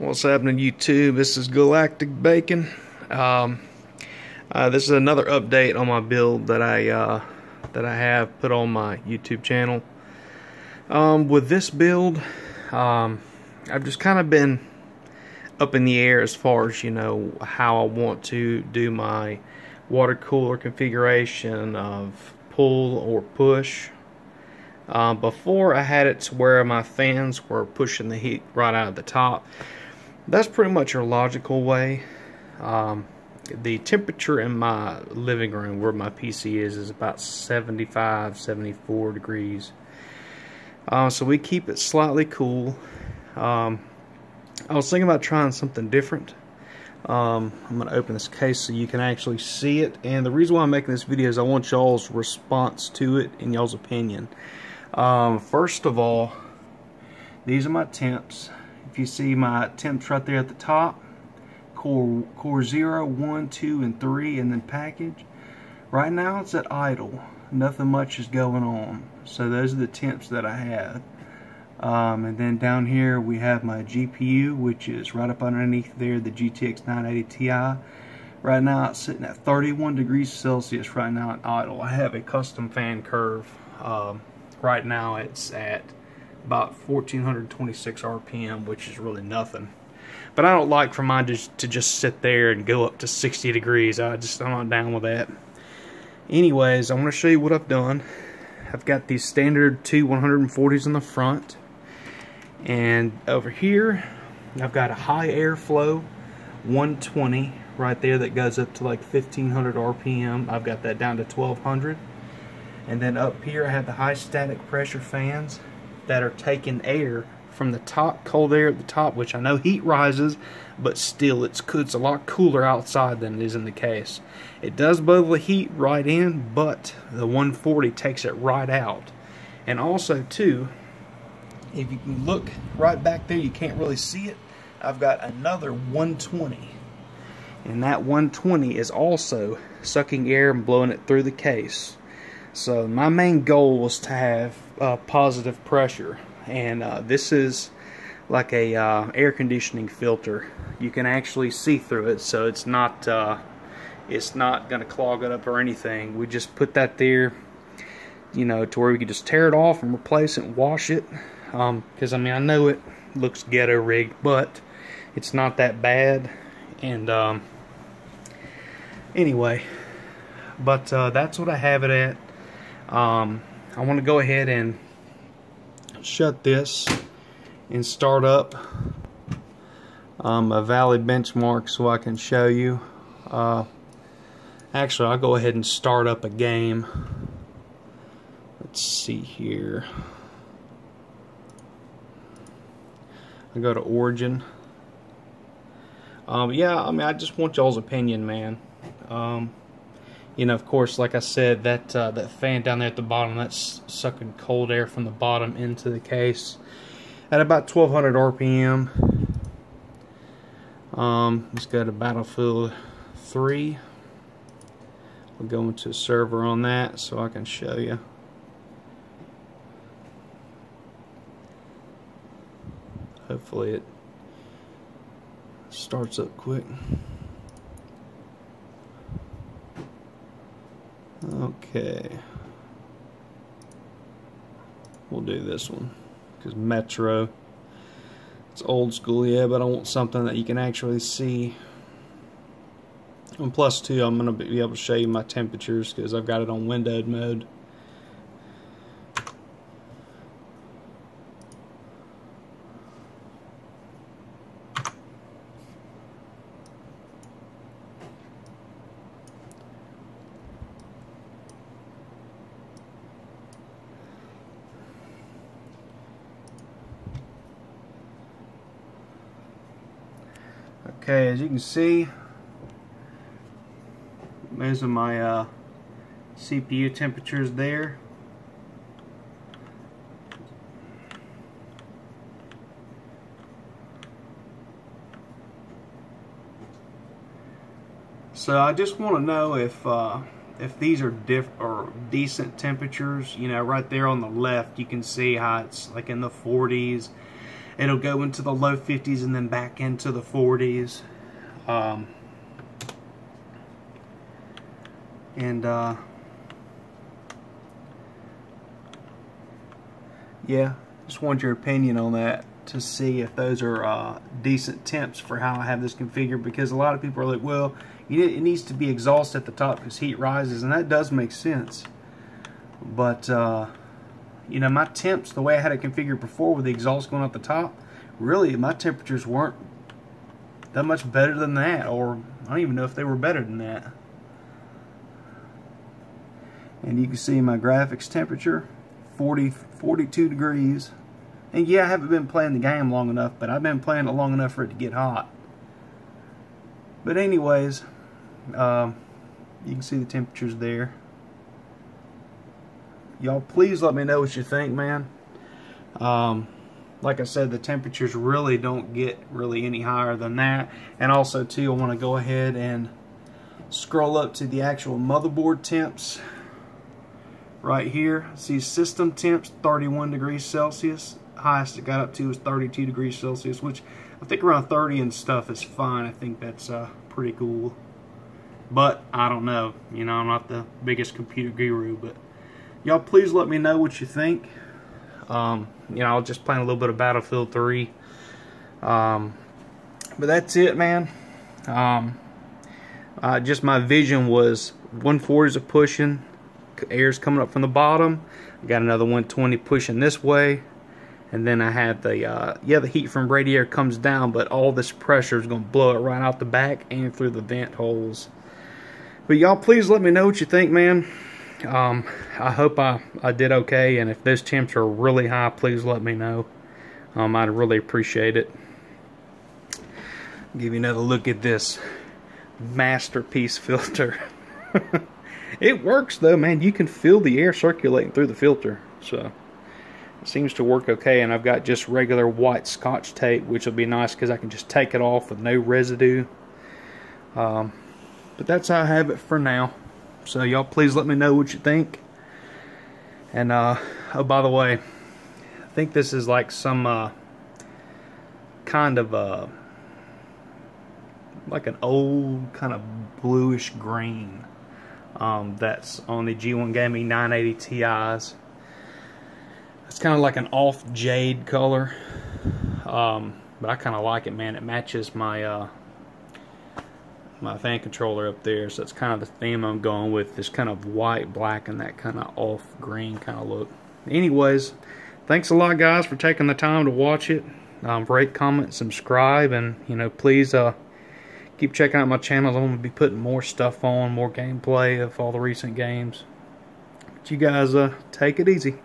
What's happening, YouTube? This is Galactic Bacon. This is another update on my build that I have put on my YouTube channel. With this build, I've just kind of been up in the air as far as, how I want to do my water cooler configuration of pull or push. Before, I had it to where my fans were pushing the heat right out of the top. That's pretty much a logical way. The temperature in my living room where my PC is about 75, 74 degrees. So we keep it slightly cool. I was thinking about trying something different. I'm going to open this case so you can actually see it. And the reason why I'm making this video is I want y'all's response to it and y'all's opinion. First of all, these are my temps. If you see my temps right there at the top, core 0, 1, 2, and 3, and then package. Right now it's at idle. Nothing much is going on. So those are the temps that I have. And then down here we have my GPU, which is right up underneath there, the GTX 980 Ti. Right now it's sitting at 31 degrees Celsius right now at idle. I have a custom fan curve. Right now it's at about 1426 RPM, which is really nothing. But I don't like for mine to just sit there and go up to 60 degrees. I'm not down with that. Anyways, I want to show you what I've done. I've got these standard two 140s in the front. And over here, I've got a high airflow 120 right there that goes up to like 1500 RPM. I've got that down to 1200. And then up here I have the high static pressure fans that are taking air from the top, cold air at the top, which I know heat rises, but still it's a lot cooler outside than it is in the case. It does bubble the heat right in, but the 140 takes it right out. And also too, if you can look right back there, you can't really see it, I've got another 120. And that 120 is also sucking air and blowing it through the case. So my main goal was to have positive pressure, and this is like a air conditioning filter. You can actually see through it, so it's not going to clog it up or anything. We just put that there, to where we can just tear it off and replace it and wash it. Because I know it looks ghetto rigged, but it's not that bad. And anyway, but that's what I have it at. I want to go ahead and shut this and start up a Valley benchmark so I can show you. Actually, I'll go ahead and start up a game. Let's see here. I go to Origin. Yeah, I just want y'all's opinion, man. Of course, like I said, that fan down there at the bottom, that's sucking cold air from the bottom into the case at about 1200 RPM. Let's go to Battlefield 3. We'll go into a server on that so I can show you. Hopefully it starts up quick. Okay, we'll do this one because Metro, it's old school, yeah, but I want something that you can actually see. And plus too, I'm going to be able to show you my temperatures because I've got it on windowed mode. Okay, as you can see, those are my CPU temperatures there. So I just want to know if these are decent temperatures. Right there on the left, you can see how it's like in the 40s. it'll go into the low 50s and then back into the 40s. Yeah, just wanted your opinion on that to see if those are decent temps for how I have this configured, because a lot of people are like, well, it needs to be exhaust at the top because heat rises, and that does make sense. But you know, my temps, the way I had it configured before with the exhaust going out the top, really my temperatures weren't that much better than that, or I don't even know if they were better than that. And you can see my graphics temperature, 42 degrees. And yeah, I haven't been playing the game long enough, but I've been playing it long enough for it to get hot. But anyways, you can see the temperatures there. Y'all please let me know what you think, man. Like I said, the temperatures really don't get really any higher than that. And also too, I want to go ahead and scroll up to the actual motherboard temps. Right here, see system temps 31 degrees Celsius. Highest it got up to was 32 degrees Celsius, which I think around 30 and stuff is fine. I think that's pretty cool. But I don't know, you know, I'm not the biggest computer guru, but y'all please let me know what you think. You know, I'll just play a little bit of Battlefield 3. But that's it, man. Just my vision was 140s are pushing, air's coming up from the bottom. I got another 120 pushing this way, and then I have the the heat from radiator comes down, but all this pressure is going to blow it right out the back and through the vent holes. But y'all please let me know what you think, man. I hope I did okay, and if those temps are really high, please let me know. I'd really appreciate it. Give you another look at this masterpiece filter. It works though, man. You can feel the air circulating through the filter, so it seems to work okay. And I've got just regular white Scotch tape, which will be nice because I can just take it off with no residue. But that's how I have it for now. So y'all please let me know what you think. And oh, by the way, I think this is like some kind of like an old kind of bluish green that's on the G1 Gaming 980 Ti's. It's kind of like an off jade color, but I kind of like it, man. It matches my my fan controller up there, so it's kind of the theme I'm going with, this kind of white, black, and that kind of off green kind of look. Anyways, thanks a lot, guys, for taking the time to watch it. Rate, comment, subscribe, and you know, please keep checking out my channel. I'm going to be putting more stuff on, more gameplay of all the recent games. But you guys take it easy.